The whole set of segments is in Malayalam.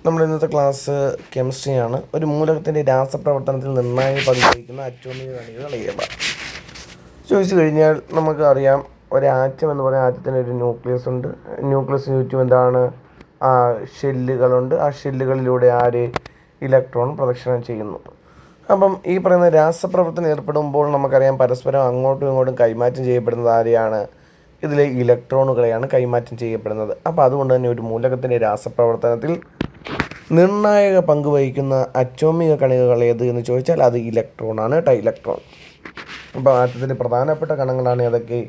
നമ്മൾ ഇന്നത്തെ ക്ലാസ് കെമിസ്ട്രിയാണ്. ഒരു മൂലകത്തിൻ്റെ രാസപ്രവർത്തനത്തിൽ നിർണായക പങ്ക് വഹിക്കുന്ന അറ്റോമിക കണികകൾ ഏവ ചോദിച്ചു കഴിഞ്ഞാൽ നമുക്കറിയാം, ഒരു ആറ്റം എന്ന് പറയുന്ന ആറ്റത്തിന് ഒരു ന്യൂക്ലിയസ് ഉണ്ട്. ന്യൂക്ലിയസിന് ചുറ്റും എന്താണ്, ഷെല്ലുകളുണ്ട്. ആ ഷെല്ലുകളിലൂടെ ഇലക്ട്രോൺ പ്രദക്ഷിണം ചെയ്യുന്നു. അപ്പം ഈ പറയുന്ന രാസപ്രവർത്തനം ഏർപ്പെടുമ്പോൾ നമുക്കറിയാം, പരസ്പരം അങ്ങോട്ടും ഇങ്ങോട്ടും കൈമാറ്റം ചെയ്യപ്പെടുന്നത് ആരെയാണ്? ഇതിലെ ഇലക്ട്രോണുകളെയാണ് കൈമാറ്റം ചെയ്യപ്പെടുന്നത്. അപ്പോൾ അതുകൊണ്ട് തന്നെ ഒരു മൂലകത്തിൻ്റെ രാസപ്രവർത്തനത്തിൽ നിർണായക പങ്ക് വഹിക്കുന്ന അറ്റോമിക കണികകൾ ഏത് എന്ന് ചോദിച്ചാൽ അത് ഇലക്ട്രോണാണ് കേട്ടോ, ഇലക്ട്രോൺ. അപ്പോൾ ആറ്റത്തിൻ്റെ പ്രധാനപ്പെട്ട കണങ്ങളാണ് ഏതൊക്കെ?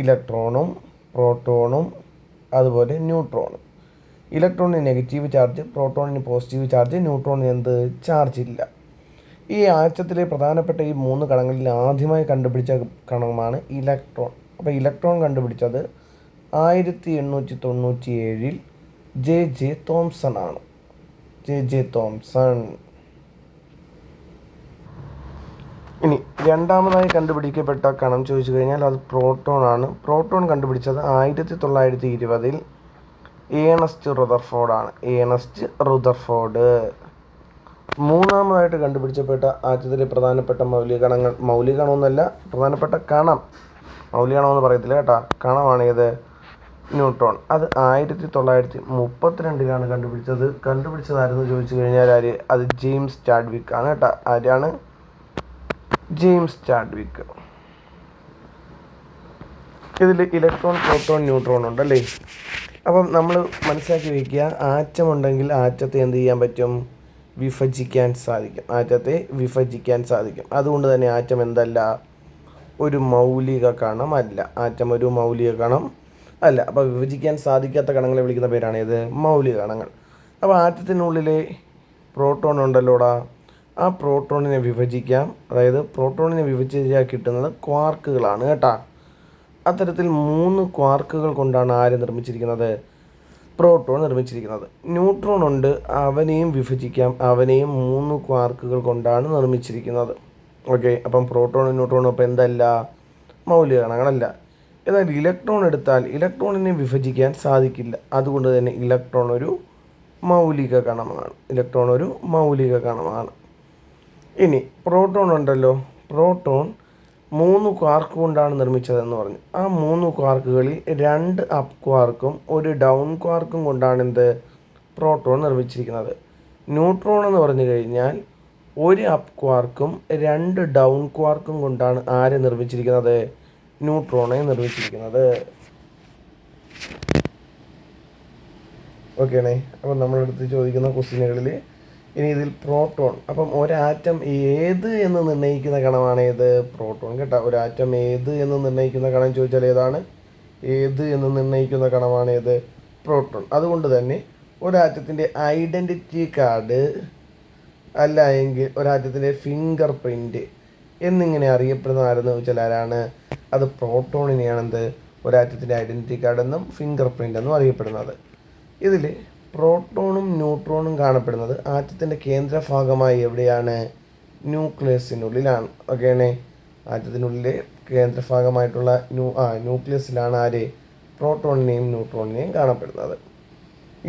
ഇലക്ട്രോണും പ്രോട്ടോണും അതുപോലെ ന്യൂട്രോണും. ഇലക്ട്രോണിന് നെഗറ്റീവ് ചാർജ്, പ്രോട്ടോണിന് പോസിറ്റീവ് ചാർജ്, ന്യൂട്രോണിന് ചാർജ് ഇല്ല. ഈ ആറ്റത്തിലെ പ്രധാനപ്പെട്ട ഈ 3 കണങ്ങളിൽ ആദ്യമായി കണ്ടുപിടിച്ച കണമാണ് ഇലക്ട്രോൺ. അപ്പോൾ ഇലക്ട്രോൺ കണ്ടുപിടിച്ചത് 1897 ജെ തോംസൺ ആണ്. J Thomson. ഇനി രണ്ടാമതായി കണ്ടുപിടിക്കപ്പെട്ട കണം ചോദിച്ചു കഴിഞ്ഞാൽ അത് പ്രോട്ടോൺ ആണ്. പ്രോട്ടോൺ കണ്ടുപിടിച്ചത് 1920 ഏണസ്റ്റ് റുദർഫോർഡ് ആണ്. Ernest Rutherford. മൂന്നാമതായിട്ട് കണ്ടുപിടിച്ചപ്പെട്ട ആറ്റത്തിലെ പ്രധാനപ്പെട്ട മൗലികകണമെന്നല്ല, പ്രധാനപ്പെട്ട കണം. മൗലികകണമെന്ന് പറയത്തില്ല കേട്ടോ, കണമാണ് ഏത്? ന്യൂട്രോൺ. അത് 1932 കണ്ടുപിടിച്ചത്. കണ്ടുപിടിച്ചതായിരുന്നു ചോദിച്ചു കഴിഞ്ഞാൽ അത് ജെയിംസ് ചാഡ്വിക്ക് ആണ് കേട്ടോ. ആരാണ്? James Chadwick. ഇതിൽ ഇലക്ട്രോൺ, പ്രോട്ടോൺ, ന്യൂട്രോൺ ഉണ്ടല്ലേ. അപ്പം നമ്മൾ മനസ്സിലാക്കി വയ്ക്കുക, ആറ്റം ഉണ്ടെങ്കിൽ ആറ്റത്തെ എന്ത് ചെയ്യാൻ പറ്റും? വിഭജിക്കാൻ സാധിക്കും. ആറ്റത്തെ വിഭജിക്കാൻ സാധിക്കും. അതുകൊണ്ട് തന്നെ ആറ്റം എന്തല്ല? ഒരു മൗലിക കണമല്ല. ആറ്റം ഒരു മൗലിക കണം അല്ല. അപ്പോൾ വിഭജിക്കാൻ സാധിക്കാത്ത കണങ്ങളെ വിളിക്കുന്ന പേരാണ് ഏത്? മൗലിക കണങ്ങൾ. അപ്പോൾ ആറ്റത്തിനുള്ളിലെ പ്രോട്ടോൺ ഉണ്ടല്ലോടാ, ആ പ്രോട്ടോണിനെ വിഭജിക്കാം. അതായത് പ്രോട്ടോണിനെ വിഭജിച്ചാൽ കിട്ടുന്നത് ക്വാർക്കുകളാണ് കേട്ടോ. അത്തരത്തിൽ 3 ക്വാർക്കുകൾ കൊണ്ടാണ് നിർമ്മിച്ചിരിക്കുന്നത്? പ്രോട്ടോൺ നിർമ്മിച്ചിരിക്കുന്നത്. ന്യൂട്രോൺ ഉണ്ട്, അവനെയും വിഭജിക്കാം. അവനെയും 3 ക്വാർക്കുകൾ കൊണ്ടാണ് നിർമ്മിച്ചിരിക്കുന്നത്. ഓക്കെ. അപ്പം പ്രോട്ടോണും ന്യൂട്രോണും അപ്പോൾ എന്തല്ല? മൗലിക കണങ്ങളല്ല. എന്നാൽ ഇലക്ട്രോൺ എടുത്താൽ ഇലക്ട്രോണിനെ വിഭജിക്കാൻ സാധിക്കില്ല. അതുകൊണ്ട് തന്നെ ഇലക്ട്രോൺ ഒരു മൗലിക കണമാണ്. ഇലക്ട്രോൺ ഒരു മൗലിക കണമാണ്. ഇനി പ്രോട്ടോൺ ഉണ്ടല്ലോ, പ്രോട്ടോൺ 3 ക്വാർക്ക് കൊണ്ടാണ് നിർമ്മിച്ചതെന്ന് പറഞ്ഞു. ആ 3 ക്വാർക്കുകളിൽ 2 അപ്പ് ക്വാർക്കും 1 ഡൗൺ ക്വാർക്കും കൊണ്ടാണ് പ്രോട്ടോൺ നിർമ്മിച്ചിരിക്കുന്നത്. ന്യൂട്രോൺ എന്ന് പറഞ്ഞു കഴിഞ്ഞാൽ 1 അപ്പ് ക്വാർക്കും 2 ഡൗൺ ക്വാർക്കും കൊണ്ടാണ് നിർമ്മിച്ചിരിക്കുന്നത്? ന്യൂട്രോണെ നിർമ്മിച്ചിരിക്കുന്നത്. ഓക്കെയാണേ. അപ്പം നമ്മളെടുത്ത് ചോദിക്കുന്ന ക്വസ്റ്റ്യനുകളിൽ ഇനി ഇതിൽ പ്രോട്ടോൺ. അപ്പം ഒരാറ്റം ഏത് എന്ന് നിർണ്ണയിക്കുന്ന കണമാണ് ഏത്? പ്രോട്ടോൺ കേട്ടോ. ഒരാറ്റം ഏത് എന്ന് നിർണ്ണയിക്കുന്ന കണം ചോദിച്ചാൽ ഏതാണ്? ഏത് എന്ന് നിർണ്ണയിക്കുന്ന കണമാണ് ഏത്? പ്രോട്ടോൺ. അതുകൊണ്ട് തന്നെ ഒരാറ്റത്തിൻ്റെ ഐഡൻറ്റിറ്റി കാർഡ് അല്ല എങ്കിൽ ഒരാറ്റത്തിൻ്റെ ഫിംഗർ പ്രിൻറ്റ് എന്നിങ്ങനെ അറിയപ്പെടുന്ന ആരെന്ന് ചോദിച്ചാൽ ആരാണ്? അത് പ്രോട്ടോണിനെയാണ് ഒരാറ്റത്തിൻ്റെ ഐഡൻറ്റിറ്റി കാർഡ് എന്നും ഫിംഗർ പ്രിൻ്റ് എന്നും അറിയപ്പെടുന്നത്. ഇതിൽ പ്രോട്ടോണും ന്യൂട്രോണും കാണപ്പെടുന്നത് ആറ്റത്തിൻ്റെ കേന്ദ്രഭാഗമായി എവിടെയാണ്? ന്യൂക്ലിയസിനുള്ളിലാണ്. ഓക്കെയാണേ. ആറ്റത്തിനുള്ളിലെ കേന്ദ്രഭാഗമായിട്ടുള്ള ന്യൂക്ലിയസിലാണ് പ്രോട്ടോണിനെയും ന്യൂട്രോണിനെയും കാണപ്പെടുന്നത്.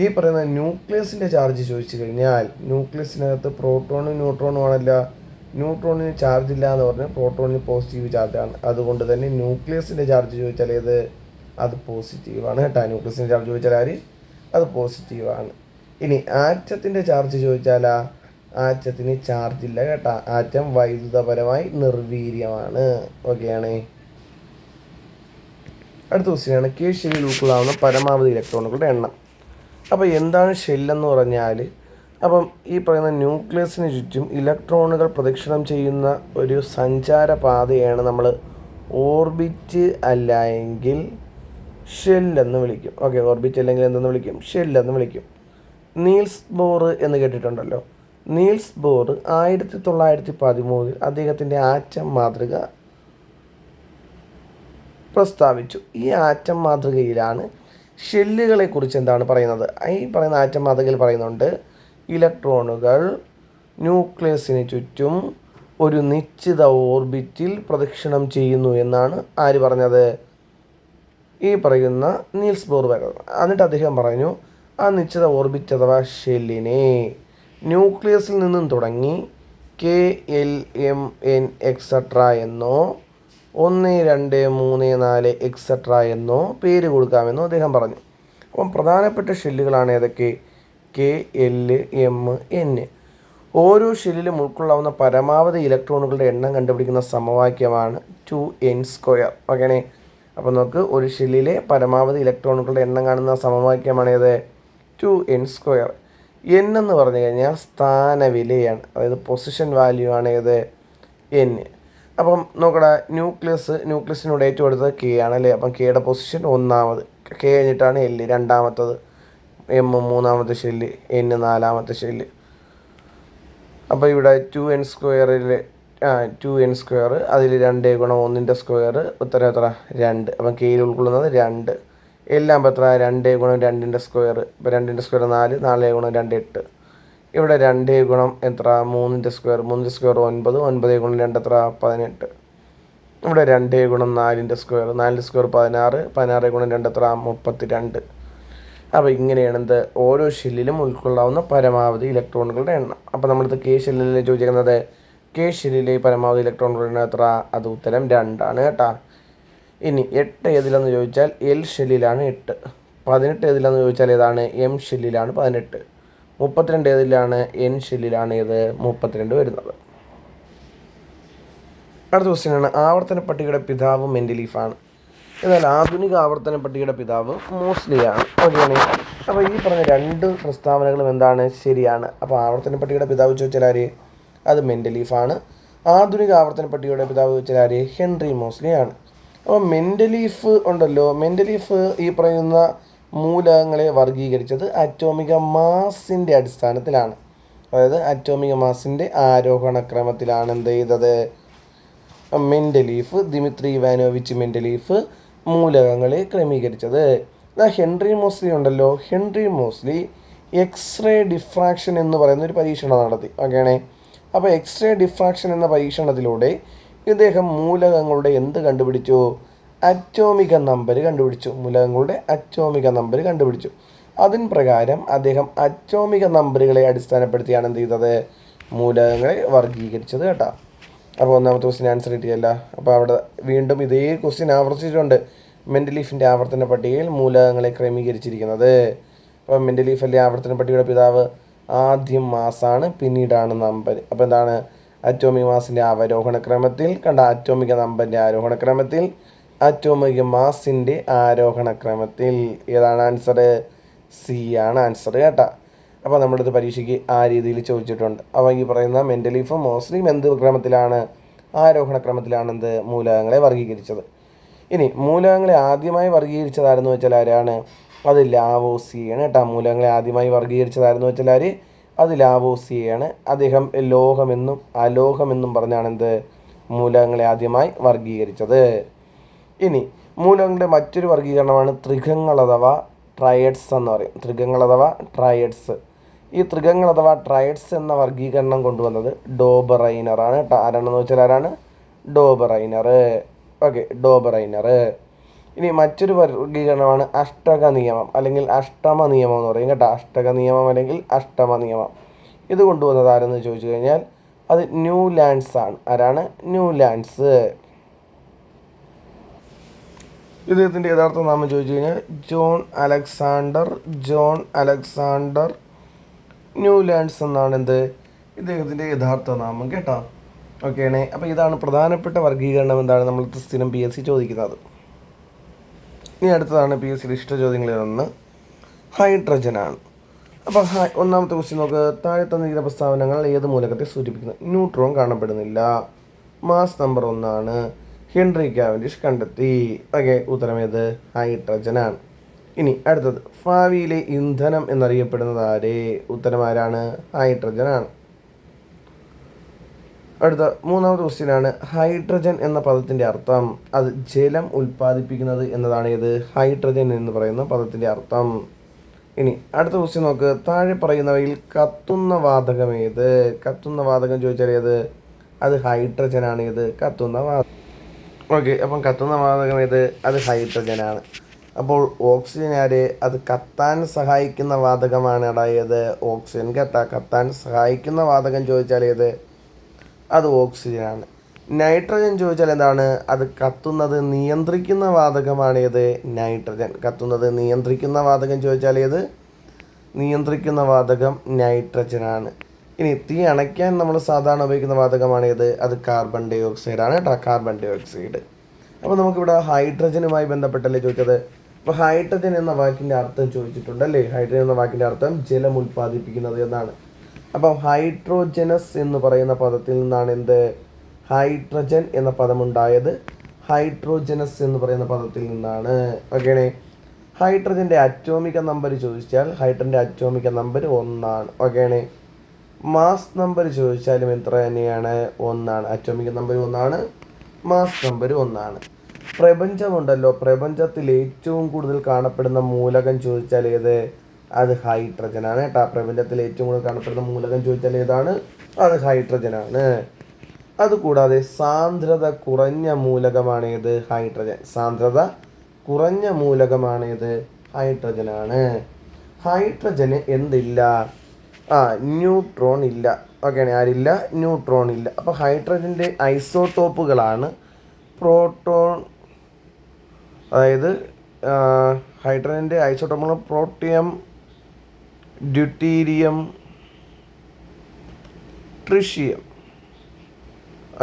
ഈ പറയുന്ന ന്യൂക്ലിയസിൻ്റെ ചാർജ് ചോദിച്ചു കഴിഞ്ഞാൽ ന്യൂക്ലിയസിനകത്ത് പ്രോട്ടോണും ന്യൂട്രോണും ആണല്ല. ന്യൂട്രോണിന് ചാർജ് ഇല്ല എന്ന് പറഞ്ഞാൽ പ്രോട്ടോണിന് പോസിറ്റീവ് ചാർജാണ്. അതുകൊണ്ട് തന്നെ ന്യൂക്ലിയസിൻ്റെ ചാർജ് ചോദിച്ചാൽ അത് പോസിറ്റീവാണ് കേട്ടോ. ന്യൂക്ലിയസിൻ്റെ ചാർജ് ചോദിച്ചാൽ അത് പോസിറ്റീവാണ്. ഇനി ആറ്റത്തിൻ്റെ ചാർജ് ചോദിച്ചാൽ ആറ്റത്തിന് ചാർജ് ഇല്ല കേട്ടോ. ആറ്റം വൈദ്യുതപരമായി നിർവീര്യമാണ്. ഓക്കെയാണേ. അടുത്ത ക്വസ്റ്റ്യനാണ്, കെ ഷെല്ലിൽ ഉൾക്കൊള്ളാവുന്ന പരമാവധി ഇലക്ട്രോണുകളുടെ എണ്ണം. അപ്പോൾ എന്താണ് ഷെല്ലെന്ന് പറഞ്ഞാൽ, അപ്പം ഈ പറയുന്ന ന്യൂക്ലിയസിന് ചുറ്റും ഇലക്ട്രോണുകൾ പ്രദക്ഷിണം ചെയ്യുന്ന ഒരു സഞ്ചാരപാതയാണ് നമ്മൾ ഓർബിറ്റ് അല്ല എങ്കിൽ ഷെല്ലെന്ന് വിളിക്കും. ഓക്കെ. ഓർബിറ്റ് അല്ലെങ്കിൽ എന്തെന്ന് വിളിക്കും? ഷെല്ലെന്ന് വിളിക്കും. നീൽസ് ബോർ എന്ന് കേട്ടിട്ടുണ്ടല്ലോ. നീൽസ് ബോർ 1913 അദ്ദേഹത്തിൻ്റെ ആറ്റം മാതൃക പ്രസ്താവിച്ചു. ഈ ആറ്റം മാതൃകയിലാണ് ഷെല്ലുകളെക്കുറിച്ച് എന്താണ് പറയുന്നത്? ഈ പറയുന്ന ആറ്റം മാതൃകയിൽ പറയുന്നുണ്ട്, ഇലക്ട്രോണുകൾ ന്യൂക്ലിയസിന് ചുറ്റും ഒരു നിശ്ചിത ഓർബിറ്റിൽ പ്രദക്ഷിണം ചെയ്യുന്നു എന്നാണ് പറഞ്ഞത്? ഈ പറയുന്ന നീൽസ് ബോർ പറയുന്നത്. എന്നിട്ട് അദ്ദേഹം പറഞ്ഞു, ആ നിശ്ചിത ഓർബിറ്റ് അഥവാ ഷെല്ലിനെ ന്യൂക്ലിയസിൽ നിന്നും തുടങ്ങി KLMN എക്സെട്ര എന്നോ 1 2 3 4 എക്സെട്ര എന്നോ പേര് കൊടുക്കാമെന്നോ അദ്ദേഹം പറഞ്ഞു. അപ്പം പ്രധാനപ്പെട്ട ഷെല്ലുകളാണ് ഏതൊക്കെ? KLMN. ഓരോ ഷെല്ലിലും ഉൾക്കൊള്ളാവുന്ന പരമാവധി ഇലക്ട്രോണുകളുടെ എണ്ണം കണ്ടുപിടിക്കുന്ന സമവാക്യമാണ് 2n². ഓക്കെയാണേ. അപ്പോൾ നമുക്ക് ഒരു ഷെല്ലിലെ പരമാവധി ഇലക്ട്രോണുകളുടെ എണ്ണം കാണുന്ന സമവാക്യമാണ് ഏത്? 2n². n എന്ന് പറഞ്ഞു കഴിഞ്ഞാൽ സ്ഥാനവിലയാണ്, അതായത് പൊസിഷൻ വാല്യൂ ആണ് ഏത്? n. അപ്പം നോക്കടാ, ന്യൂക്ലിയസിനോട് ഏറ്റവും അടുത്തത് K ആണല്ലേ. അപ്പം Kയുടെ പൊസിഷൻ 1ാമത്, K കഴിഞ്ഞിട്ടാണ് L 2ാമത്തത്, M 3ാമത്തെ ഷെല്ല്, N 4ാമത്തെ ഷെല്ല്. അപ്പോൾ ഇവിടെ 2n², അതിൽ 2 ഗുണം 1² ഉത്തരം എത്ര? 2. അപ്പം കെയിൽ ഉൾക്കൊള്ളുന്നത് 2. എല്ലാം എത്ര? 2 ഗുണം 2². ഇപ്പോൾ 2² 4, 4 ഗുണം 2 8. ഇവിടെ 2 ഗുണം എത്ര? 3², 9, 9 ഗുണം 2 എത്ര? 18. ഇവിടെ 2 ഗുണം 4², 4² 16, 16 ഗുണം 2 എത്ര? 32. അപ്പോൾ ഇങ്ങനെയാണ് എന്ത്? ഓരോ ഷെല്ലിലും ഉൾക്കൊള്ളാവുന്ന പരമാവധി ഇലക്ട്രോണുകളുടെ എണ്ണം. അപ്പോൾ നമ്മളിത് K ഷെല്ലിൽ ചോദിക്കുന്നത്, K ഷെല്ലിലെ പരമാവധി ഇലക്ട്രോണുകളുടെ എണ്ണം എത്ര? അത് ഉത്തരം 2 ആണ് കേട്ടോ. ഇനി 8 ഏതിലെന്ന് ചോദിച്ചാൽ L ഷെല്ലിലാണ് 8. 18 ഏതിലെന്ന് ചോദിച്ചാൽ ഏതാണ്? M ഷെല്ലിലാണ് 18. 32 ഏതിലാണ്? N ഷെല്ലിലാണ് ഏത്? 32 വരുന്നത്. അടുത്ത ക്വസ്റ്റ്യനാണ്, ആവർത്തന പട്ടികയുടെ പിതാവ് മെൻഡലീഫാണ്. എന്നാൽ ആധുനിക ആവർത്തന പട്ടികയുടെ പിതാവ് മോസ്ലിയാണ്. ഓക്കെയാണ്. അപ്പോൾ ഈ പറഞ്ഞ 2 പ്രസ്താവനകളും എന്താണ്? ശരിയാണ്. അപ്പോൾ ആവർത്തന പട്ടികയുടെ പിതാവ് ചോദിച്ചാൽ ആര്? അത് മെൻഡലീഫാണ്. ആധുനിക ആവർത്തന പട്ടികയുടെ പിതാവ് ചോദിച്ചാൽ ആര്? ഹെൻറി മോസ്ലിയാണ്. അപ്പോൾ മെൻഡലീഫ് ഉണ്ടല്ലോ, മെൻഡലീഫ് ഈ പറയുന്ന മൂലകങ്ങളെ വർഗീകരിച്ചത് അറ്റോമിക മാസിൻ്റെ അടിസ്ഥാനത്തിലാണ്. അതായത് അറ്റോമിക മാസിൻ്റെ ആരോഹണ ക്രമത്തിലാണ് എന്ത് ചെയ്തത്? മെൻഡലീഫ്, ദിമിത്രി ഇവാനോവിച്ച് മെൻഡലീഫ് മൂലകങ്ങളെ ക്രമീകരിച്ചത്. ഹെൻറി മോസ്ലി ഉണ്ടല്ലോ, ഹെൻറി മോസ്ലി എക്സ്റേ ഡിഫ്രാക്ഷൻ എന്ന് പറയുന്ന ഒരു പരീക്ഷണം നടത്തി. ഓക്കെയാണേ. അപ്പോൾ എക്സ്റേ ഡിഫ്രാക്ഷൻ എന്ന പരീക്ഷണത്തിലൂടെ ഇദ്ദേഹം മൂലകങ്ങളുടെ എന്ത് കണ്ടുപിടിച്ചു? അറ്റോമിക നമ്പർ കണ്ടുപിടിച്ചു. മൂലകങ്ങളുടെ അറ്റോമിക നമ്പർ കണ്ടുപിടിച്ചു. അതിന് പ്രകാരം അദ്ദേഹം അറ്റോമിക നമ്പറുകളെ അടിസ്ഥാനപ്പെടുത്തിയാണ് എന്ത് ചെയ്തത്? മൂലകങ്ങളെ വർഗീകരിച്ചത് കേട്ടോ. അപ്പോൾ ഒന്നാമത്തെ ക്വസ്റ്റ്യൻ ആൻസർ കിട്ടിയല്ല. അപ്പോൾ അവിടെ വീണ്ടും ഇതേ ക്വസ്റ്റ്യൻ ആവർത്തിച്ചിട്ടുണ്ട്. മെൻഡലീഫിൻ്റെ ആവർത്തന പട്ടികയിൽ മൂലകങ്ങളെ ക്രമീകരിച്ചിരിക്കുന്നത്. അപ്പോൾ മെൻഡലീഫ് അല്ലേ ആവർത്തന പട്ടികയുടെ പിതാവ്? ആദ്യം മാസാണ്, പിന്നീടാണ് നമ്പർ. അപ്പോൾ എന്താണ്? അറ്റോമിക മാസിൻ്റെ അവരോഹണ ക്രമത്തിൽ കണ്ട, അറ്റോമിക നമ്പറിൻ്റെ ആരോഹണ ക്രമത്തിൽ, അറ്റോമിക മാസിൻ്റെ ആരോഹണ ക്രമത്തിൽ. ഏതാണ് ആൻസർ? സി ആണ് ആൻസർ കേട്ടോ. അപ്പോൾ നമ്മളിത് പരീക്ഷയ്ക്ക് ആ രീതിയിൽ ചോദിച്ചിട്ടുണ്ട്. അപ്പോൾ ഈ പറയുന്ന മെൻഡലീഫും മോസ്ലിയും എന്ത് ക്രമത്തിലാണ്? ആരോഹണ ക്രമത്തിലാണ് എന്ത്? മൂലകങ്ങളെ വർഗീകരിച്ചത്. ഇനി മൂലകങ്ങളെ ആദ്യമായി വർഗീകരിച്ചതാരെന്ന് വെച്ചാൽ ആരാണ്? അത് ലാവോസിയാണ് കേട്ടോ. മൂലകങ്ങളെ ആദ്യമായി വർഗീകരിച്ചതാരെന്ന് വെച്ചാൽ ആര്? അത് ലാവോസിയാണ്. അദ്ദേഹം ലോഹമെന്നും അലോഹമെന്നും പറഞ്ഞാണ് എന്ത്? മൂലകങ്ങളെ ആദ്യമായി വർഗീകരിച്ചത്. ഇനി മൂലകങ്ങളുടെ മറ്റൊരു വർഗീകരണമാണ് ത്രികങ്ങൾ അഥവാ ട്രയഡ്സ് എന്ന് പറയും. ത്രികങ്ങൾ അഥവാ ട്രയഡ്സ്. ഈ ത്രികങ്ങൾ അഥവാ ട്രയഡ്സ് എന്ന വർഗീകരണം കൊണ്ടുവന്നത് ഡോബറൈനറാണ് കേട്ടോ. ആരാണെന്ന് വെച്ചാൽ ആരാണ്? ഡോബറൈനർ. Okay, Dobereiner. ഇനി മറ്റൊരു വർഗീകരണമാണ് അഷ്ടക നിയമം അല്ലെങ്കിൽ അഷ്ടമ നിയമം എന്ന് പറയും കേട്ടോ. അഷ്ടക നിയമം അല്ലെങ്കിൽ അഷ്ടമ നിയമം. ഇത് കൊണ്ടുവന്നത് ആരെന്ന് ചോദിച്ചു കഴിഞ്ഞാൽ അത് ന്യൂലാൻഡ്സ് ആണ്. ആരാണ്? ന്യൂലാൻഡ്സ്. ഇദ്ദേഹത്തിൻ്റെ യഥാർത്ഥ നാമം ചോദിച്ചു കഴിഞ്ഞാൽ ജോൺ അലക്സാണ്ടർ ന്യൂലാൻഡ്സ് എന്നാണ് എന്ത്? ഇദ്ദേഹത്തിൻ്റെ യഥാർത്ഥ നാമം കേട്ടോ. ഓക്കെയാണേ. അപ്പോൾ ഇതാണ് പ്രധാനപ്പെട്ട വർഗീകരണം. എന്താണ് നമ്മൾ സ്ഥിരം PSC ചോദിക്കുന്നത്. ഇനി അടുത്തതാണ് PSCയുടെ ഇഷ്ടചോദ്യങ്ങളിലൊന്ന് ഹൈഡ്രജനാണ്. അപ്പോൾ ഒന്നാമത്തെ ക്വസ്റ്റ്യൻ നോക്ക്. താഴെ തന്നിരിക്കുന്ന പ്രസ്താവനകൾ ഏത് മൂലകത്തെ സൂചിപ്പിക്കുന്നു? ന്യൂട്രോൺ കാണപ്പെടുന്നില്ല. മാസ് നമ്പർ 1 ആണ്. ഹെൻറി കാവൻഡിഷ് കണ്ടെത്തി. ഓക്കെ, ഉത്തരം ഏത്? ഹൈഡ്രജനാണ്. ഇനി അടുത്തത്, ഭാവിയിലെ ഇന്ധനം എന്നറിയപ്പെടുന്നത് ആരെ? ഉത്തരം ആരാണ്? ഹൈഡ്രജനാണ്. അടുത്ത മൂന്നാമത്തെ ക്വസ്റ്റ്യനാണ്, ഹൈഡ്രജൻ എന്ന പദത്തിൻ്റെ അർത്ഥം. അത് ജലം ഉൽപ്പാദിപ്പിക്കുന്നത് എന്നതാണ് ഏത്? ഹൈഡ്രജൻ എന്ന് പറയുന്ന പദത്തിൻ്റെ അർത്ഥം. ഇനി അടുത്ത ക്വസ്റ്റ്യൻ നോക്ക്. താഴെ പറയുന്നവയിൽ കത്തുന്ന വാതകം ഏത്? കത്തുന്ന വാതകം ചോദിച്ചാൽ ഏത്? അത് ഹൈഡ്രജനാണ്. ഏത്? കത്തുന്ന വാതകം. ഓക്കെ, അപ്പം കത്തുന്ന വാതകം ഏത്? അത് ഹൈഡ്രജനാണ്. അപ്പോൾ ഓക്സിജൻ ആര്? അത് കത്താൻ സഹായിക്കുന്ന വാതകമാണ്. അതായത് ഓക്സിജൻ കേട്ടാ. കത്താൻ സഹായിക്കുന്ന വാതകം ചോദിച്ചാൽ ഏത്? അത് ഓക്സിജനാണ്. നൈട്രജൻ ചോദിച്ചാൽ എന്താണ്? അത് കത്തുന്നത് നിയന്ത്രിക്കുന്ന വാതകമാണ്. ഏത്? നൈട്രജൻ. കത്തുന്നത് നിയന്ത്രിക്കുന്ന വാതകം ചോദിച്ചാൽ ഏത്? നിയന്ത്രിക്കുന്ന വാതകം നൈട്രജനാണ്. ഇനി തീ അണയ്ക്കാൻ നമ്മൾ സാധാരണ ഉപയോഗിക്കുന്ന വാതകമാണ് ഏത്? അത് കാർബൺ ഡൈ ഓക്സൈഡ് ആണ് കേട്ടോ. Carbon dioxide. അപ്പോൾ നമുക്കിവിടെ ഹൈഡ്രജനുമായി ബന്ധപ്പെട്ടല്ലേ ചോദിച്ചത്. അപ്പോൾ ഹൈഡ്രജൻ എന്ന വാക്കിൻ്റെ അർത്ഥം ചോദിച്ചിട്ടുണ്ടല്ലേ. ഹൈഡ്രജൻ എന്ന വാക്കിൻ്റെ അർത്ഥം ജലം ഉൽപ്പാദിപ്പിക്കുന്നത് എന്നാണ്. അപ്പം ഹൈഡ്രോജനസ് എന്ന് പറയുന്ന പദത്തിൽ നിന്നാണ് എന്ത്? ഹൈഡ്രജൻ എന്ന പദമുണ്ടായത്. ഹൈഡ്രോജനസ് എന്ന് പറയുന്ന പദത്തിൽ നിന്നാണ്. ഓക്കേണേ. ഹൈഡ്രജൻ്റെ അറ്റോമിക നമ്പർ ചോദിച്ചാൽ ഹൈഡ്രജൻ്റെ അറ്റോമിക നമ്പർ 1 ഓക്കേണേ. മാസ് നമ്പർ ചോദിച്ചാലും എത്ര തന്നെയാണ്? 1. അറ്റോമിക നമ്പർ 1, മാസ് നമ്പർ 1. പ്രപഞ്ചമുണ്ടല്ലോ, പ്രപഞ്ചത്തിൽ ഏറ്റവും കൂടുതൽ കാണപ്പെടുന്ന മൂലകം ചോദിച്ചാൽ ഏത്? അത് ഹൈഡ്രജനാണ് കേട്ടോ. പ്രപഞ്ചത്തിൽ ഏറ്റവും കൂടുതൽ കാണപ്പെടുന്ന മൂലകം ചോദിച്ചാൽ ഏതാണ്? അത് ഹൈഡ്രജനാണ്. അതുകൂടാതെ സാന്ദ്രത കുറഞ്ഞ മൂലകമാണ് ഏത്? ഹൈഡ്രജൻ. സാന്ദ്രത കുറഞ്ഞ മൂലകമാണേത്? ഹൈഡ്രജനാണ്. ഹൈഡ്രജന് എന്തില്ല? ന്യൂട്രോൺ ഇല്ല. ഓക്കെയാണ്. ആരില്ല? ന്യൂട്രോൺ ഇല്ല. അപ്പോൾ ഹൈഡ്രജൻ്റെ ഐസോട്ടോപ്പുകളാണ് പ്രോട്ടോൺ. അതായത് ഹൈഡ്രജൻ്റെ ഐസോട്ടോപ്പുകൾ പ്രോട്ടിയം, ഡ്യൂട്ടീരിയം, ട്രിഷിയം.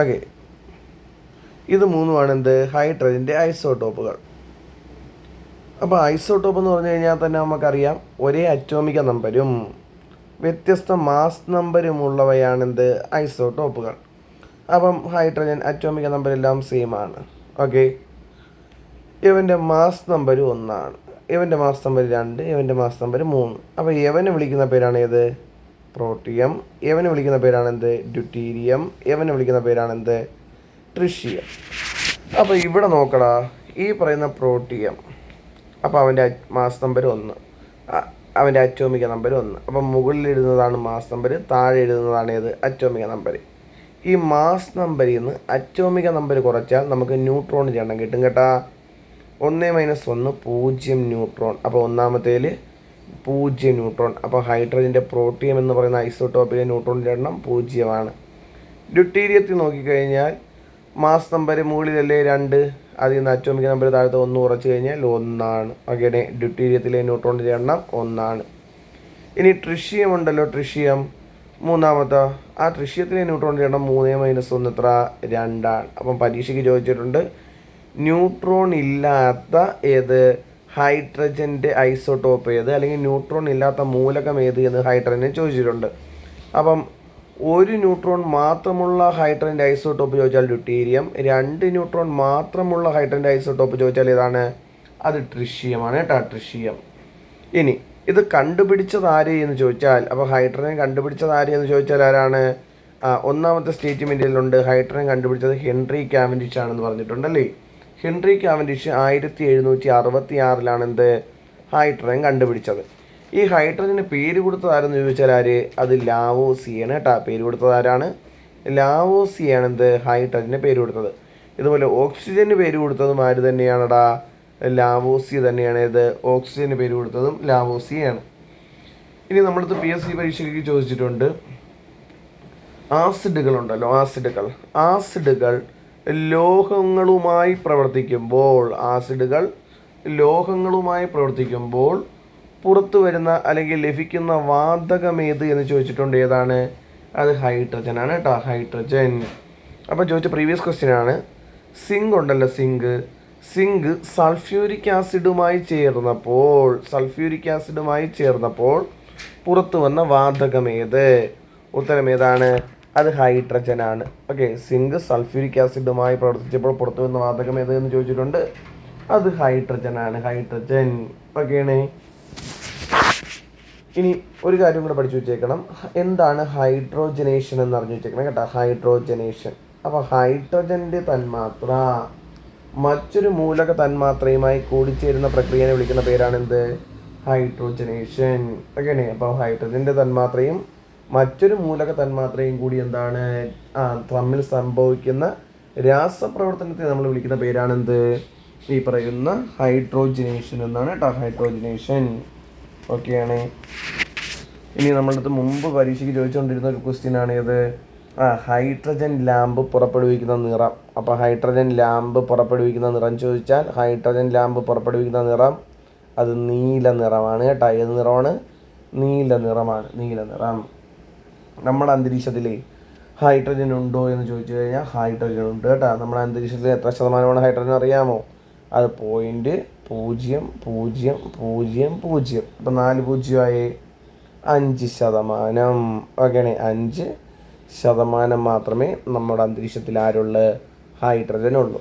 ഓക്കെ. ഇത് മൂന്നുമാണ് എന്ത്? ഹൈഡ്രജൻ്റെ ഐസോട്ടോപ്പുകൾ. അപ്പോൾ ഐസോട്ടോപ്പ് എന്ന് പറഞ്ഞു കഴിഞ്ഞാൽ തന്നെ നമുക്കറിയാം ഒരേ അറ്റോമിക നമ്പരും വ്യത്യസ്ത മാസ് നമ്പരുമുള്ളവയാണ് എന്ത്? ഐസോട്ടോപ്പുകൾ. അപ്പം ഹൈഡ്രജൻ അറ്റോമിക നമ്പരെല്ലാം സെയിം ആണ്. ഓക്കെ. ഇവൻ്റെ മാസ് നമ്പർ 1, ഇവൻ്റെ മാസ് നമ്പർ 2, ഇവൻ്റെ മാസ് നമ്പർ 3. അപ്പോൾ ഇവനെ വിളിക്കുന്ന പേരാണ് ഏത്? പ്രോട്ടിയം. ഇവനെ വിളിക്കുന്ന പേരാണ് എന്ത്? ഡ്യൂട്ടീരിയം. ഇവനെ വിളിക്കുന്ന പേരാണ് എന്ത്? ട്രിഷിയം. അപ്പോൾ ഇവിടെ നോക്കടാ, ഈ പറയുന്ന പ്രോട്ടിയം, അപ്പോൾ അവൻ്റെ മാസ് നമ്പർ 1, അവൻ്റെ അറ്റോമിക നമ്പർ 1. അപ്പം മുകളിൽ എഴുതുന്നതാണ് മാസ് നമ്പർ, താഴെ എഴുതുന്നതാണ് ഏത്? അറ്റോമിക നമ്പർ. ഈ മാസ് നമ്പറിൽ നിന്ന് അറ്റോമിക നമ്പർ കുറച്ചാൽ നമുക്ക് ന്യൂട്രോണിൻ്റെ എണ്ണം കിട്ടും കേട്ടാ. 1 - 1 0 ന്യൂട്രോൺ. അപ്പോൾ ഒന്നാമത്തേൽ 0 ന്യൂട്രോൺ. അപ്പോൾ ഹൈഡ്രജൻ്റെ പ്രോട്ടിയം എന്ന് പറയുന്ന ഐസോട്ടോപ്പിലെ ന്യൂട്രോണിൻ്റെ എണ്ണം 0. ഡ്യൂട്ടീരിയത്തിൽ നോക്കിക്കഴിഞ്ഞാൽ മാസ് നമ്പർ മുകളിലല്ലേ 2, അതിൽ നിന്ന് അറ്റോമിക നമ്പർ താഴത്തെ 1 കുറച്ച് കഴിഞ്ഞാൽ 1. ഓക്കെ. ഡ്യൂട്ടീരിയത്തിലെ ന്യൂട്രോണിൻ്റെ എണ്ണം 1. ഇനി ട്രിഷിയം ഉണ്ടല്ലോ, ട്രിഷിയം മൂന്നാമത്തെ. ആ ട്രിഷിയത്തിലെ ന്യൂട്രോണിൻ്റെ എണ്ണം 3 - 1 എത്ര? 2. അപ്പം പരീക്ഷയ്ക്ക് ചോദിച്ചിട്ടുണ്ട് ന്യൂട്രോൺ ഇല്ലാത്ത ഏത്? ഹൈഡ്രജൻ്റെ ഐസോട്ടോപ്പ് ഏത്, അല്ലെങ്കിൽ ന്യൂട്രോൺ ഇല്ലാത്ത മൂലകം ഏത് എന്ന് ഹൈഡ്രജനെ ചോദിച്ചിട്ടുണ്ട്. അപ്പം 1 ന്യൂട്രോൺ മാത്രമുള്ള ഹൈഡ്രജൻ്റെ ഐസോട്ടോപ്പ് ചോദിച്ചാൽ ഡ്യൂട്ടീരിയം. 2 ന്യൂട്രോൺ മാത്രമുള്ള ഹൈഡ്രജൻ്റെ ഐസോട്ടോപ്പ് ചോദിച്ചാൽ ഏതാണ്? അത് ട്രിഷിയമാണ് കേട്ടോ. ട്രിഷിയം. ഇനി ഇത് കണ്ടുപിടിച്ചത് ആര് എന്ന് ചോദിച്ചാൽ, അപ്പോൾ ഹൈഡ്രജൻ കണ്ടുപിടിച്ചത് ആര് എന്ന് ചോദിച്ചാൽ ആരാണ്? ഒന്നാമത്തെ സ്റ്റേറ്റ്മെൻറ്റിലുണ്ട് ഹൈഡ്രജൻ കണ്ടുപിടിച്ചത് ഹെൻറി കാവൻഡിഷ് ആണെന്ന് പറഞ്ഞിട്ടുണ്ടല്ലേ. ഹെൻറി കാവൻഡിഷ് 1766 എന്ത്? ഹൈഡ്രജൻ കണ്ടുപിടിച്ചത്. ഈ ഹൈഡ്രജന് പേര് കൊടുത്തത് ആരെന്ന് ചോദിച്ചാൽ ആര്? അത് ലാവോസിയാണ് കേട്ടോ. പേര് കൊടുത്തത് ആരാണ്? ലാവോസിയാണ് എന്ത്? ഹൈഡ്രജന് പേര് കൊടുത്തത്. ഇതുപോലെ ഓക്സിജന് പേര് കൊടുത്തതും ആര് തന്നെയാണടാ? ലാവോസി തന്നെയാണ്. ഇത് ഓക്സിജന് പേര് കൊടുത്തതും ലാവോസിയാണ്. ഇനി നമ്മളടുത്ത് PSC പരീക്ഷയ്ക്ക് ചോദിച്ചിട്ടുണ്ട് ആസിഡുകളുണ്ടല്ലോ, ആസിഡുകൾ ലോഹങ്ങളുമായി പ്രവർത്തിക്കുമ്പോൾ പുറത്തു വരുന്ന അല്ലെങ്കിൽ ലഭിക്കുന്ന വാതകം ഏത് എന്ന് ചോദിച്ചിട്ടുണ്ട്. ഏതാണ്? അത് ഹൈഡ്രജൻ ആണ് കേട്ടോ. ഹൈഡ്രജൻ. അപ്പോൾ ചോദിച്ച പ്രീവിയസ് ക്വസ്റ്റ്യൻ ആണ്. സിങ്ക് ഉണ്ടല്ലോ, സിങ്ക് സൾഫ്യൂരിക് ആസിഡുമായി ചേർന്നപ്പോൾ പുറത്തു വന്ന വാതകം ഏത്? ഉത്തരം ഏതാണ്? അത് ഹൈഡ്രജൻ ആണ്. ഓക്കെ. സിങ്ക് സൾഫ്യൂരിക് ആസിഡുമായി പ്രവർത്തിച്ചപ്പോൾ പുറത്തു വന്ന വാതകം ഏത് എന്ന് ചോദിച്ചിട്ടുണ്ട്. അത് ഹൈഡ്രജൻ ആണ്. ഹൈഡ്രജൻ. ഓക്കെയാണ്. ഇനി ഒരു കാര്യം കൂടെ പഠിച്ചു വെച്ചേക്കണം. എന്താണ് ഹൈഡ്രോജനേഷൻ എന്ന് അറിഞ്ഞു വെച്ചേക്കണം കേട്ടോ. ഹൈഡ്രോജനേഷൻ. അപ്പോൾ ഹൈഡ്രജൻ്റെ തന്മാത്ര മറ്റൊരു മൂലക തന്മാത്രയുമായി കൂടിച്ചേരുന്ന പ്രക്രിയയെ വിളിക്കുന്ന പേരാണ് എന്ത്? ഹൈഡ്രോജനേഷൻ. ഓക്കെയാണ്. അപ്പോൾ ഹൈഡ്രജൻ്റെ തന്മാത്രയും മറ്റൊരു മൂലക തന്മാത്രയും കൂടി എന്താണ്? തമ്മിൽ സംഭവിക്കുന്ന രാസപ്രവർത്തനത്തെ നമ്മൾ വിളിക്കുന്ന പേരാണ് എന്ത്? ഈ പറയുന്ന ഹൈഡ്രോജനേഷൻ എന്നാണ് കേട്ടോ, ഹൈഡ്രോജനേഷൻ. ഓക്കെയാണ്. ഇനി നമ്മളുടെ അടുത്ത് മുമ്പ് പരീക്ഷയ്ക്ക് ചോദിച്ചുകൊണ്ടിരുന്ന ഒരു ക്വസ്റ്റ്യൻ ആണ് ഇത്. ഹൈഡ്രജൻ ലാമ്പ് പുറപ്പെടുവിക്കുന്ന നിറം. അപ്പോൾ ഹൈഡ്രജൻ ലാമ്പ് പുറപ്പെടുവിക്കുന്ന നിറം ചോദിച്ചാൽ ഹൈഡ്രജൻ ലാമ്പ് പുറപ്പെടുവിക്കുന്ന നിറം അത് നീല നിറമാണ് കേട്ടോ. ഏത് നിറമാണ്? നീല നിറമാണ്. നീല നിറം. നമ്മുടെ അന്തരീക്ഷത്തിൽ ഹൈഡ്രജൻ ഉണ്ടോ എന്ന് ചോദിച്ചു കഴിഞ്ഞാൽ ഹൈഡ്രജൻ ഉണ്ട് കേട്ടോ. നമ്മുടെ അന്തരീക്ഷത്തിൽ എത്ര ശതമാനമാണ് ഹൈഡ്രജൻ അറിയാമോ? അത് 0.0000. അപ്പം 4 പൂജ്യമായി 5%. ഓക്കെയാണ്. 5% മാത്രമേ നമ്മുടെ അന്തരീക്ഷത്തിൽ ആരുള്ളൂ? ഹൈഡ്രജൻ ഉള്ളൂ.